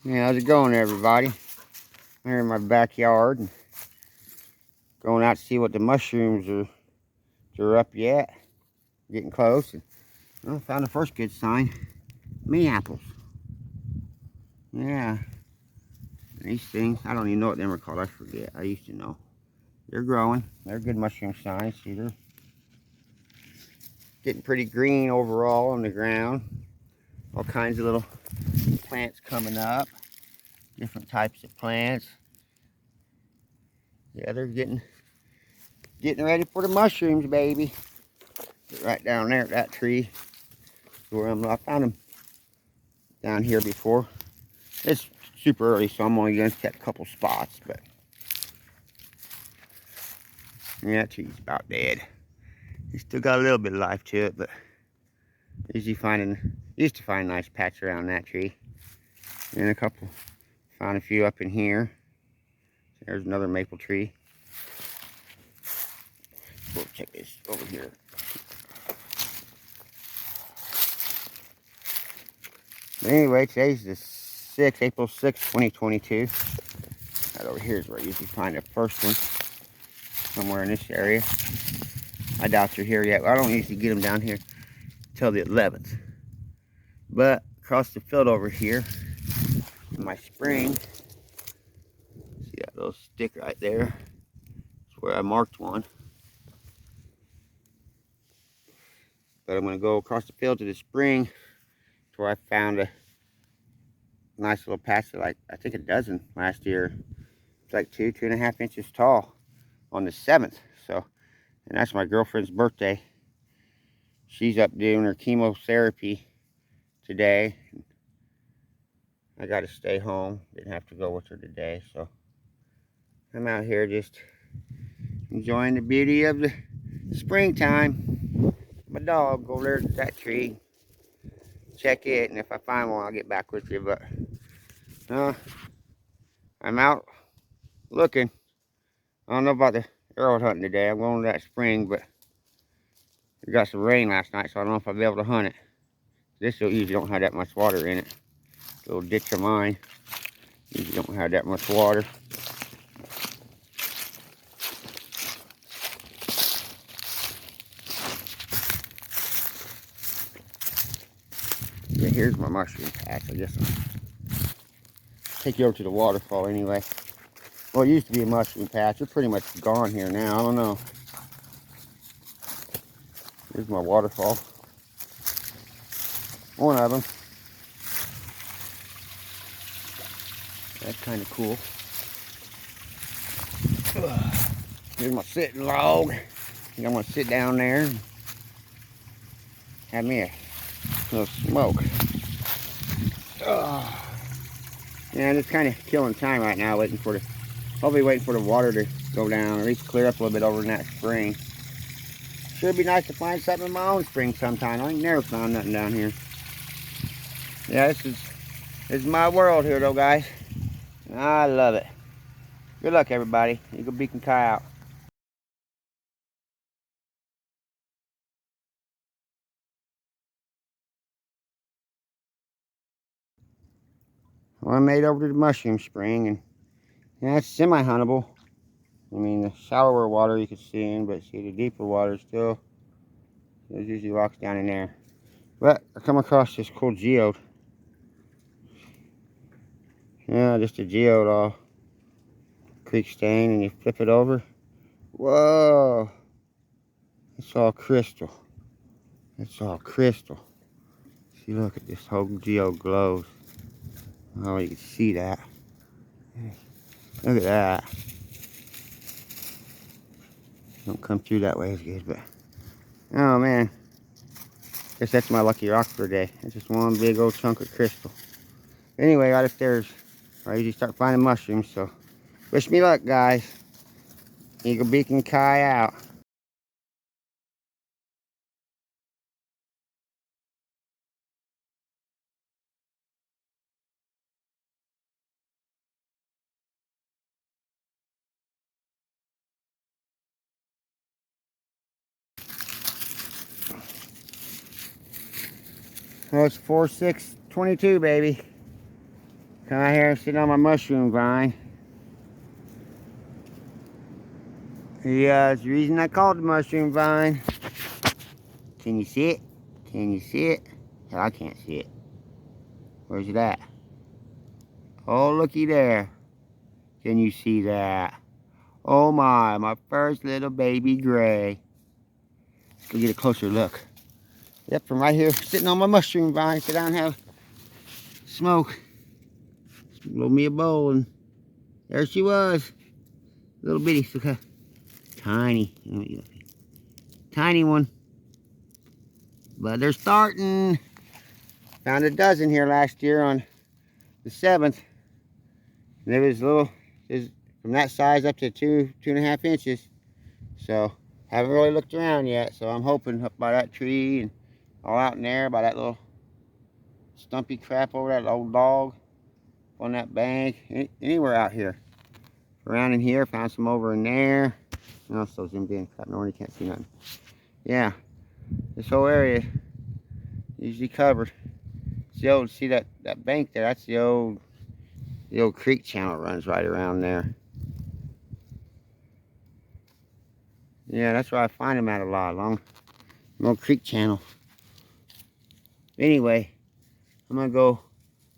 Yeah, how's it going, everybody? I'm here in my backyard and going out to see what the mushrooms are up yet. Getting close. And I found the first good sign. May apples. Yeah. These things, I don't even know what them are called. I forget. I used to know. They're growing. They're good mushroom signs. See, they're getting pretty green overall on the ground. All kinds of little plants coming up. Different types of plants. Yeah, they're getting ready for the mushrooms, baby. Right down there at that tree. Where I found them down here before. It's super early, so I'm only going to take a couple spots, but yeah, that tree's about dead. It's still got a little bit of life to it, but used to find a nice patch around that tree. And found a few up in here. There's another maple tree. We'll check this over here. But anyway, today's the April 6th, 2022. Right over here is where I usually find the first one. Somewhere in this area. I doubt they're here yet. I don't usually get them down here till the 11th. But across the field over here, in my spring, see that little stick right there? That's where I marked one. But I'm going to go across the field to the spring to where I found a nice little patch of like, I think a dozen last year. It's like 2.5 inches tall on the 7th. So, and that's my girlfriend's birthday. She's up doing her chemotherapy today. I got to stay home. Didn't have to go with her today. So I'm out here just enjoying the beauty of the springtime. My dog over there at that tree. Check it, and if I find one, I'll get back with you. But I'm out looking. I don't know about the arrowhead hunting today. I'm going to that spring, but we got some rain last night, so I don't know if I'll be able to hunt it. This usually don't have that much water in it. Little ditch of mine usually don't have that much water. Yeah, here's my mushroom patch. I guess I'll take you over to the waterfall anyway. Well, it used to be a mushroom patch. They're pretty much gone here now. I don't know. Here's my waterfall. One of them. That's kind of cool. Here's my sitting log. I think I'm going to sit down there and have me a little smoke. Yeah, I'm just kind of killing time right now, probably waiting for the water to go down, or at least clear up a little bit over in that spring. Should be nice to find something in my own spring sometime. I ain't never found nothing down here. Yeah, this is my world here though, guys. I love it. Good luck, everybody. Eagle Beacon Kai out. Well, I made over to the mushroom spring, and yeah, it's semi-huntable. I mean, the shallower water you can see in, but see the deeper water still, there's usually rocks down in there. But I come across this cool geode. Yeah, just a geode all creek stain, and you flip it over. Whoa! It's all crystal. It's all crystal. See, look at this whole geode glows. Oh, you can see that. Look at that. Don't come through that way as good, but oh man. Guess that's my lucky rock for today. It's just one big old chunk of crystal. Anyway, right upstairs, I usually start finding mushrooms, so wish me luck, guys. Eagle Beacon Kai out. Oh, it's 4/6/22, baby. Come out here and sit on my mushroom vine. Yeah, it's the reason I called the mushroom vine. Can you see it? Can you see it? Hell, I can't see it. Where's it at? Oh, looky there. Can you see that? Oh my first little baby gray. Let's go get a closer look. Yep, from right here, sitting on my mushroom vine, sit down and have smoke. Blow me a bowl, and there she was. Little bitty, look how tiny. Tiny one. But they're starting. Found a dozen here last year on the 7th. And it was little, from that size up to 2.5 inches. So haven't really looked around yet. So I'm hoping up by that tree and all out in there by that little stumpy crap over that old dog on that bank. Anywhere out here. Around in here, found some over in there. No, so zoomed in. Crap, no, you can't see nothing. Yeah, this whole area usually covered. See that bank there? That's the old creek channel runs right around there. Yeah, that's where I find them at a lot, along the old creek channel. Anyway, I'm gonna go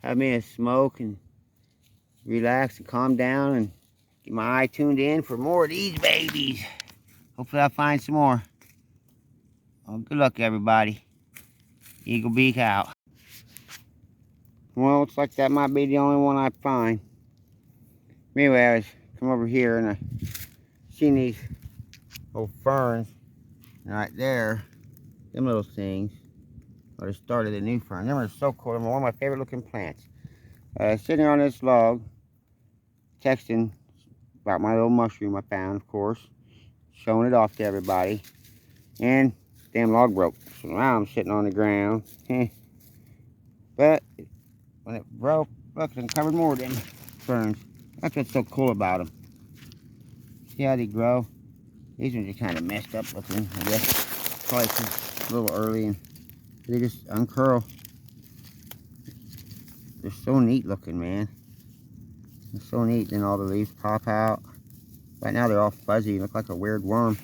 have me a smoke and relax and calm down and get my eye tuned in for more of these babies. Hopefully I'll find some more. Well, good luck, everybody. Eagle beak out. Well, looks like that might be the only one I find. Anyway, I was come over here and I seen these old ferns right there. Them little things. Or they started a new fern. Them are so cool. They're one of my favorite looking plants. Sitting on this log, texting about my little mushroom I found, of course. Showing it off to everybody. And damn log broke. So now I'm sitting on the ground. But when it broke, look, it uncovered more of them ferns. That's what's so cool about them. See how they grow? These ones are kind of messed up looking, I guess. Probably a little early, and they just uncurl. They're so neat looking, man. They're so neat. Then all the leaves pop out. Right now they're all fuzzy, look like a weird worm.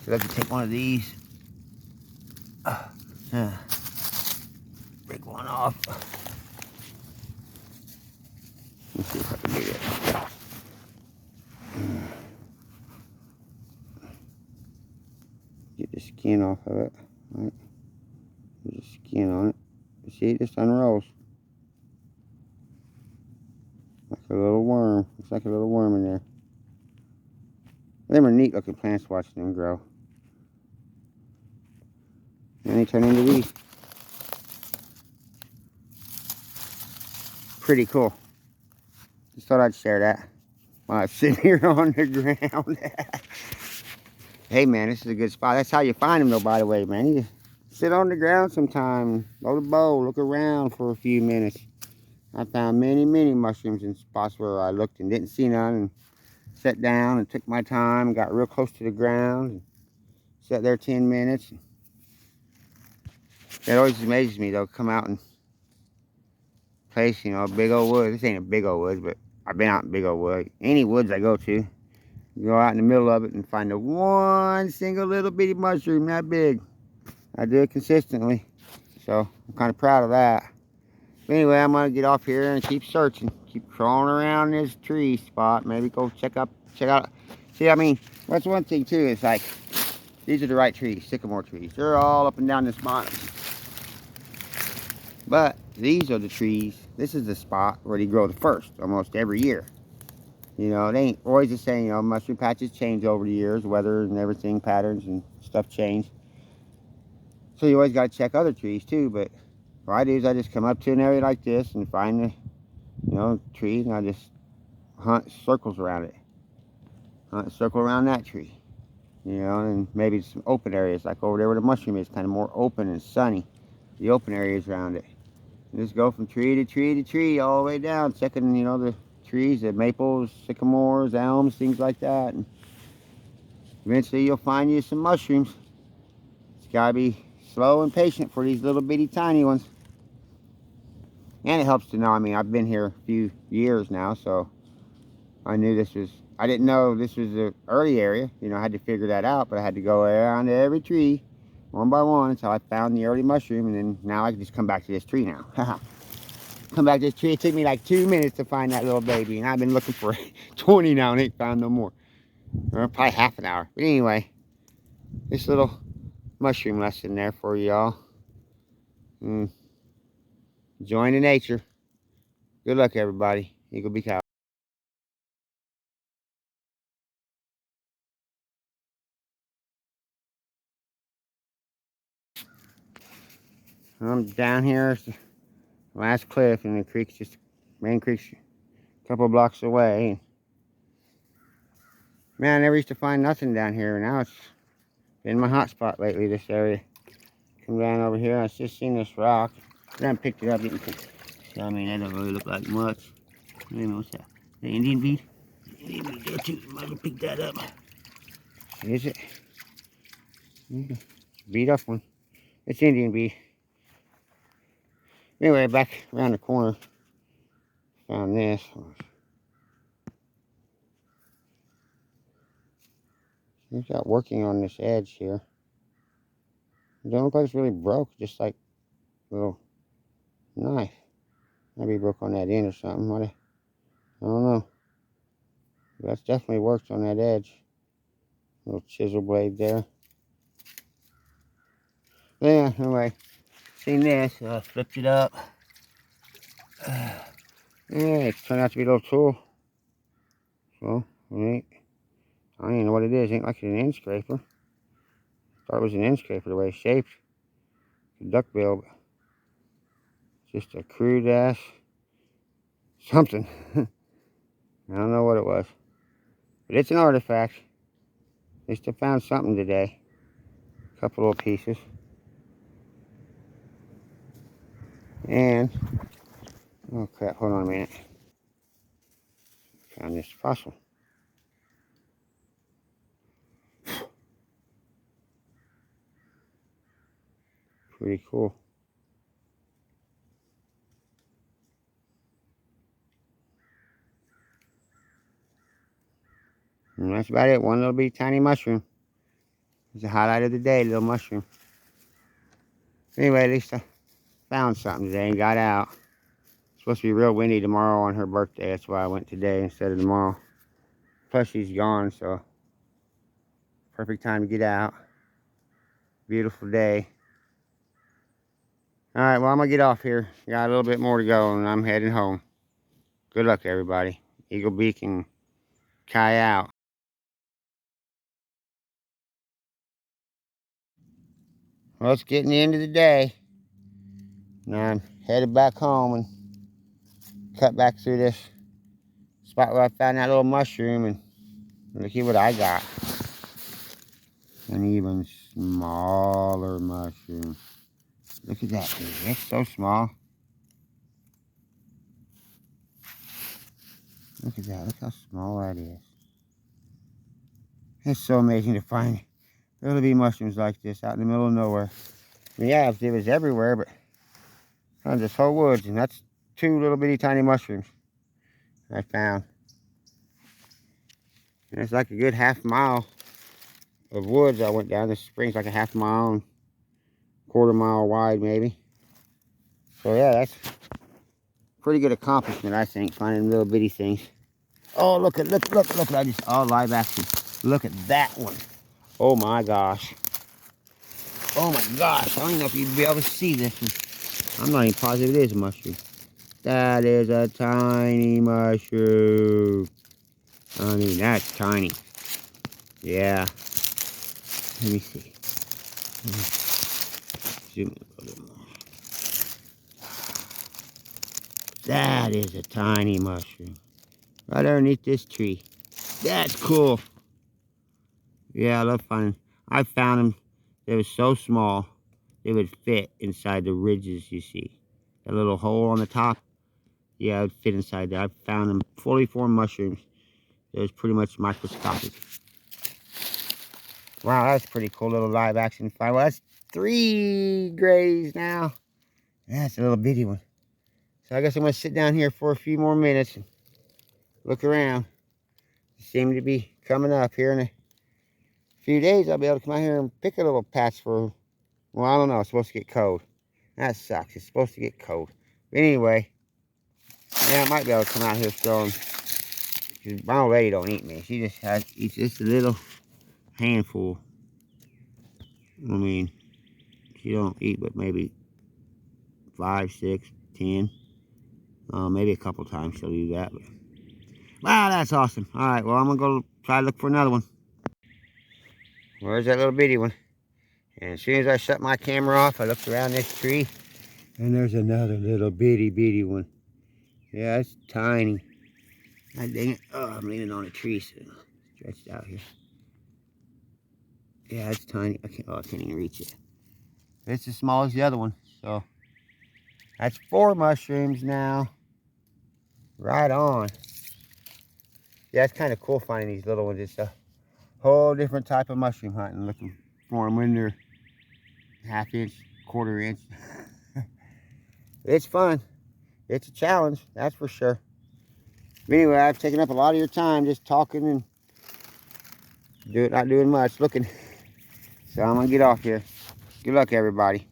So I have to take one of these. Break one off. Let's see if I can do that. Get the skin off of it. Right. There's a skin on it. You see, it just unrolls. Like a little worm. Looks like a little worm in there. Them are neat looking plants, watching them grow. And they turn into these. Pretty cool. Just thought I'd share that while I was sitting here on the ground. Hey man, this is a good spot. That's how you find them though, by the way, man. You sit on the ground sometime, load a bow, look around for a few minutes. I found many mushrooms in spots where I looked and didn't see none, and sat down and took my time and got real close to the ground and sat there 10 minutes. That always amazes me though, come out and place, you know, a big old wood. This ain't a big old woods, but I've been out in big old wood. Any woods I go to, go out in the middle of it and find the one single little bitty mushroom that big. I do it consistently, so I'm kind of proud of that. But anyway, I'm gonna get off here and keep searching, keep crawling around this tree spot. Maybe go check out. See, I mean, that's one thing too. It's like these are the right trees, sycamore trees. They're all up and down this bottom. But these are the trees. This is the spot where they grow the first, almost every year. You know, it ain't always the same. You know, mushroom patches change over the years, weather and everything, patterns and stuff change. So you always got to check other trees too. But what I do is I just come up to an area like this and find the, you know, trees, and I just hunt circles around it. Hunt a circle around that tree. You know, and maybe some open areas like over there where the mushroom is, kind of more open and sunny. The open areas around it. And just go from tree to tree to tree all the way down, checking, you know, the trees, the maples, sycamores, elms, things like that. And eventually you'll find you some mushrooms. It's gotta be slow and patient for these little bitty tiny ones. And it helps to know, I mean, I've been here a few years now, so I knew this was, I didn't know this was the early area. You know, I had to figure that out, but I had to go around every tree, one by one, until I found the early mushroom, and then now I can just come back to this tree now. Come back to this tree. It took me like 2 minutes to find that little baby, and I've been looking for 20 now and ain't found no more. Or probably half an hour. But anyway, this little mushroom lesson there for y'all. Enjoying the nature. Good luck, everybody. Eagle Beak out. I'm down here at the last cliff, and the creek's just, main creek's a couple blocks away. Man, I never used to find nothing down here. Now it's been my hot spot lately, this area. Come down over here, I just seen this rock. Then I picked it up. So, I mean, that don't really look like much. Wait a minute, what's that? The Indian bead? Indian bead there too. Might as well pick that up. Is it? Beat up one. It's Indian bead. Anyway, back around the corner, found this. He's got working on this edge here. It don't look like it's really broke, just like a little knife. Maybe broke on that end or something. I don't know. But that's definitely worked on that edge. Little chisel blade there. Yeah, anyway, seen this, so I flipped it up. Yeah, it turned out to be a little tool. So, I don't even know what it is. It ain't like it's an end scraper. Thought it was an end scraper the way it's shaped. It's a duckbill, but just a crude ass something. I don't know what it was. But it's an artifact. At least I found something today. A couple little pieces. And, oh crap, hold on a minute. Found this fossil. Pretty cool. And that's about it. One little bitty tiny mushroom. It's the highlight of the day, little mushroom. Anyway, at least I found something today and got out. It's supposed to be real windy tomorrow on her birthday. That's why I went today instead of tomorrow. Plus she's gone, so perfect time to get out. Beautiful day. Alright, well, I'm going to get off here. Got a little bit more to go, and I'm heading home. Good luck, everybody. Eagle Beak and Kai out. Well, it's getting the end of the day. Now I'm headed back home and cut back through this spot where I found that little mushroom, and look at what I got. An even smaller mushroom. Look at that, dude. It's so small. Look at that. Look how small that is. It's so amazing to find little bitty mushrooms like this out in the middle of nowhere. I mean, yeah, it was everywhere, but found this whole woods, and that's 2 little bitty tiny mushrooms I found. And it's like a good half mile of woods I went down. This spring's like a half mile and quarter-mile wide, maybe. So yeah, that's pretty good accomplishment, I think, finding little bitty things. Oh, look at I just, oh, live action. Look at that one. Oh my gosh. Oh my gosh. I don't even know if you'd be able to see this one. I'm not even positive it is a mushroom. That is a tiny mushroom. I mean, that's tiny. Yeah. Let me see. Zoom in a little bit more. That is a tiny mushroom. Right underneath this tree. That's cool. Yeah, I love finding. I found them. They were so small, they would fit inside the ridges you see. That little hole on the top. Yeah, it would fit inside there. I found them fully formed mushrooms. It was pretty much microscopic. Wow, that's pretty cool little live action find. Well, that's 3 grays now. That's a little bitty one. So I guess I'm going to sit down here for a few more minutes and look around. They seem to be coming up here in a few days. I'll be able to come out here and pick a little patch for, well, I don't know. It's supposed to get cold. That sucks. It's supposed to get cold. But anyway, yeah, I might be able to come out here strong. My old lady don't eat me. She just eats just a little handful. I mean, she don't eat but maybe 5, 6, 10. Maybe a couple times she'll do that. But, wow, that's awesome. All right, well, I'm going to go try to look for another one. Where's that little bitty one? And as soon as I shut my camera off, I looked around this tree. And there's another little bitty one. Yeah, it's tiny. God dang it. Oh, I'm leaning on a tree, so stretched out here. Yeah, it's tiny. I can't even reach it. It's as small as the other one. So that's 4 mushrooms now. Right on. Yeah, it's kind of cool finding these little ones. It's a whole different type of mushroom hunting, looking for them when they're 1/2 inch, 1/4 inch. It's fun. It's a challenge, that's for sure. But anyway, I've taken up a lot of your time just talking and not doing much, looking. So I'm gonna get off here. Good luck, everybody.